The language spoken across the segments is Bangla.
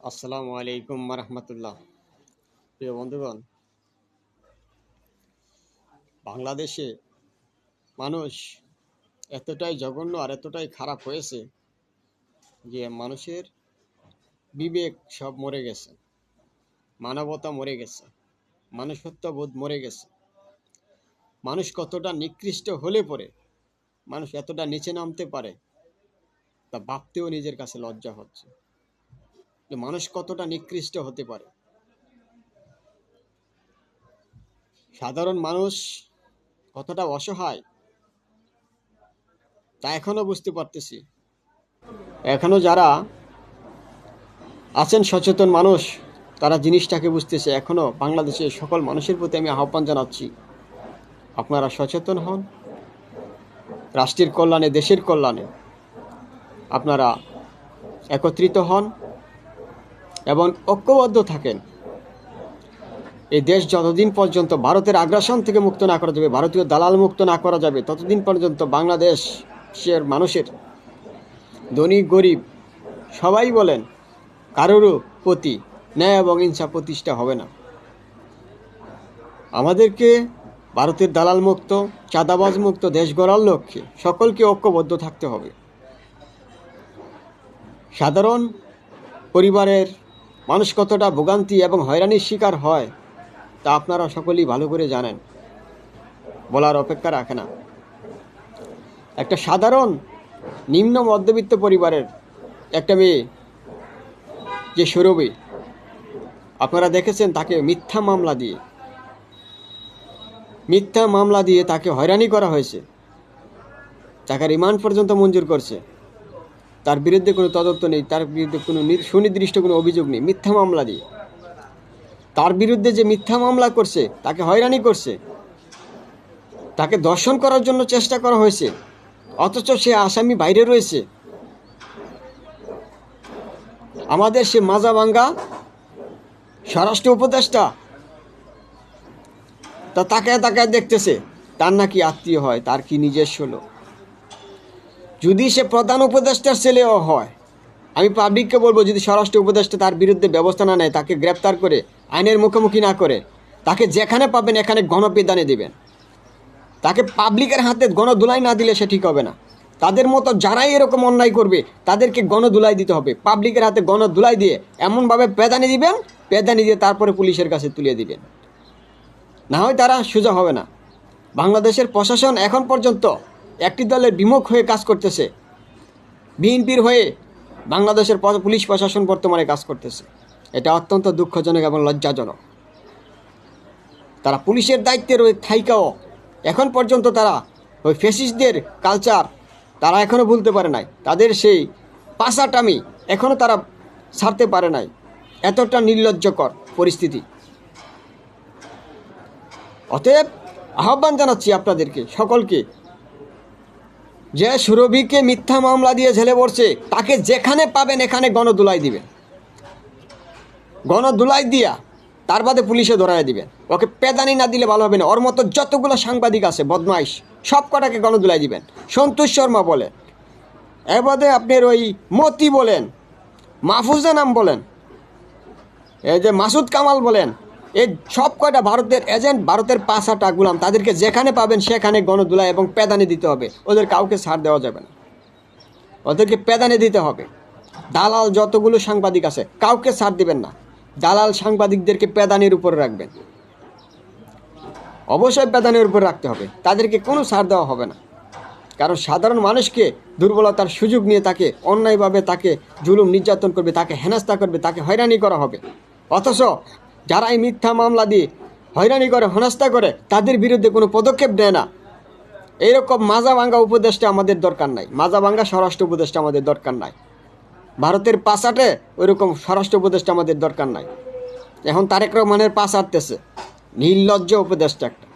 আসসালামু আলাইকুম রহমতুল্লাহ। প্রিয় বন্ধুগণ, বাংলাদেশে মানুষ এতটাই জঘন্য আর এতটাই খারাপ হয়েছে যে মানুষের বিবেক সব মরে গেছে, মানবতা মরে গেছে, মানুষত্ববোধ মরে গেছে। মানুষ কতটা নিকৃষ্ট হলে পরে মানুষ এতটা নিচে নামতে পারে তা ভাবতেও নিজের কাছে লজ্জা হচ্ছে যে মানুষ কতটা নিকৃষ্ট হতে পারে। সাধারণ মানুষ কতটা অসহায় তা এখনো বুঝতে পারতেছি। এখনো যারা আছেন সচেতন মানুষ, তারা জিনিসটাকে বুঝতেছে। এখনো বাংলাদেশের সকল মানুষের প্রতি আমি আহ্বান জানাচ্ছি, আপনারা সচেতন হন। রাষ্ট্রের কল্যাণে, দেশের কল্যাণে আপনারা একত্রিত হন এবং ঐক্যবদ্ধ থাকেন। এই দেশ যতদিন পর্যন্ত ভারতের আগ্রাসন থেকে মুক্ত না করা যাবে, ভারতীয় দালাল মুক্ত না করা যাবে, ততদিন পর্যন্ত বাংলাদেশের মানুষের ধনী গরিব সবাই বলেন কারোরও প্রতি ন্যায় এবং ইনসাফ প্রতিষ্ঠা হবে না। আমাদেরকে ভারতের দালাল মুক্ত, চাঁদাবাজ মুক্ত দেশ গড়ার লক্ষ্যে সকলকে ঐক্যবদ্ধ থাকতে হবে। সাধারণ পরিবারের মানুষ কতটা ভোগান্তি এবং হয়রানির শিকার হয় তা আপনারা সকলেই ভালো করে জানেন, বলার অপেক্ষা রাখে না। একটা সাধারণ নিম্ন মধ্যবিত্ত পরিবারের একটা মেয়ে যে সুরভি, আপনারা দেখেছেন তাকে মিথ্যা মামলা দিয়ে তাকে হয়রানি করা হয়েছে, তাকে রিমান্ড পর্যন্ত মঞ্জুর করছে। তার বিরুদ্ধে কোনো তদন্ত নেই, তার বিরুদ্ধে কোনো সুনির্দিষ্ট কোনো অভিযোগ নেই। মিথ্যা মামলা দিয়ে তার বিরুদ্ধে যে মিথ্যা মামলা করছে, তাকে হয়রানি করছে, তাকে ধর্ষণ করার জন্য চেষ্টা করা হয়েছে, অথচ সে আসামি বাইরে রয়েছে। আমাদের সে মাজাভাঙ্গা স্বরাষ্ট্র উপদেষ্টা তা তাকে দেখতেছে, তার নাকি আত্মীয় হয়, তার কি নিজস্ব লোক। যদি সে প্রধান উপদেষ্টার ছেলেও হয়, আমি পাবলিককে বলবো, যদি স্বরাষ্ট্র উপদেষ্টা তার বিরুদ্ধে ব্যবস্থা না নেয়, তাকে গ্রেপ্তার করে আইনের মুখোমুখি না করে, তাকে যেখানে পাবেন এখানে গণপিদানে দেবেন। তাকে পাবলিকের হাতে গণধুলাই না দিলে সে ঠিক হবে না। তাদের মতো যারাই এরকম অন্যায় করবে তাদেরকে গণধুলাই দিতে হবে। পাবলিকের হাতে গণধুলাই দিয়ে এমনভাবে পেদানি দিবেন, পেদানি দিয়ে তারপরে পুলিশের কাছে তুলে দিবেন, না হয় তারা সোজা হবে না। বাংলাদেশের প্রশাসন এখন পর্যন্ত একটি দলের বিমুখ হয়ে কাজ করতেছে, বিএনপির হয়ে বাংলাদেশের পুলিশ প্রশাসন বর্তমানে কাজ করতেছে। এটা অত্যন্ত দুঃখজনক এবং লজ্জাজনক। তারা পুলিশের দায়িত্বে রয়ে থাইকাও এখন পর্যন্ত তারা ওই ফ্যাসিস্টদের কালচার তারা এখনও ভুলতে পারে নাই। তাদের সেই পাশাটামি এখনও তারা ছাড়তে পারে নাই। এতটা নির্লজ্জকর পরিস্থিতি। অতএব আহ্বান জানাচ্ছি আপনাদেরকে সকলকে, যে সুরভিকে মিথ্যা মামলা দিয়ে ঝেলে পড়ছে, তাকে যেখানে পাবেন এখানে গণধুলাই দিবেন। গণধুলাই দিয়া তার বাদে পুলিশে ধরাই দিবেন। ওকে পেদানি না দিলে ভালো হবে না। ওর মতো যতগুলো সাংবাদিক আছে বদমাইশ, সব কটাকে গণধুলাই দিবেন। সন্তোষ শর্মা বলেন, এর বাদে আপনার ওই মতি বলেন, মাহফুজা নাম বলেন, এই যে মাসুদ কামাল বলেন, এই সব কয়টা ভারতের এজেন্ট, ভারতের পাঁচাটা গুলাম। তাদেরকে যেখানে পাবেন সেখানে গণধুলাই এবং পেদানি দিতে হবে। ওদের কাউকে ছাড় দেওয়া যাবে না, ওদেরকে পেদানি দিতে হবে। দালাল যতগুলো সাংবাদিক আছে কাউকে ছাড় দিবেন না। দালাল সাংবাদিকদেরকে পেদানির উপর রাখবেন, অবশ্যই পেদানির উপর রাখতে হবে। তাদেরকে কোনো ছাড় দেওয়া হবে না, কারণ সাধারণ মানুষকে দুর্বলতার সুযোগ নিয়ে তাকে অন্যায়ভাবে তাকে জুলুম নির্যাতন করবে, তাকে হেনস্থা করবে, তাকে হয়রানি করা হবে। অথচ যারা এই মিথ্যা মামলা দিয়ে হয়রানি করে, হেনস্থা করে, তাদের বিরুদ্ধে কোনো পদক্ষেপ নেয় না। এইরকম মাজাভাঙ্গা উপদেষ্টা আমাদের দরকার নাই, মাজাভাঙ্গা স্বরাষ্ট্র উপদেষ্টা আমাদের দরকার নাই। ভারতের পাশাটে ওইরকম স্বরাষ্ট্র উপদেষ্টা আমাদের দরকার নাই। এখন তারেক রহমানের পাশ আটতেছে, নির্লজ্জ উপদেষ্টা একটা।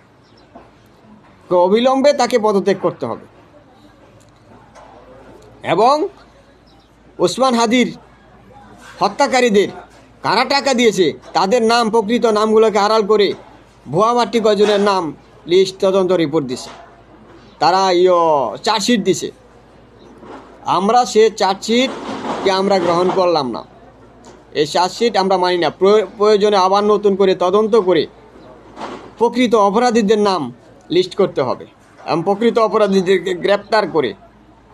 অবিলম্বে তাকে পদত্যাগ করতে হবে। এবং ওসমান হাদির হত্যাকারীদের কারা টাকা দিয়েছে তাদের নাম, প্রকৃত নামগুলোকে আড়াল করে ভুয়া মাটি কয়জনের নাম লিস্ট তদন্ত রিপোর্ট দিছে, তারা চার্জশিট দিছে। আমরা সে চার্জশিটকে আমরা গ্রহণ করলাম না। এই চার্জশিট আমরা মানি না। প্রয়োজনে আবার নতুন করে তদন্ত করে প্রকৃত অপরাধীদের নাম লিস্ট করতে হবে এবং প্রকৃত অপরাধীদেরকে গ্রেপ্তার করে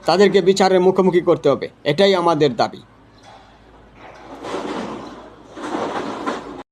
তাদেরকে বিচারের মুখোমুখি করতে হবে। এটাই আমাদের দাবি।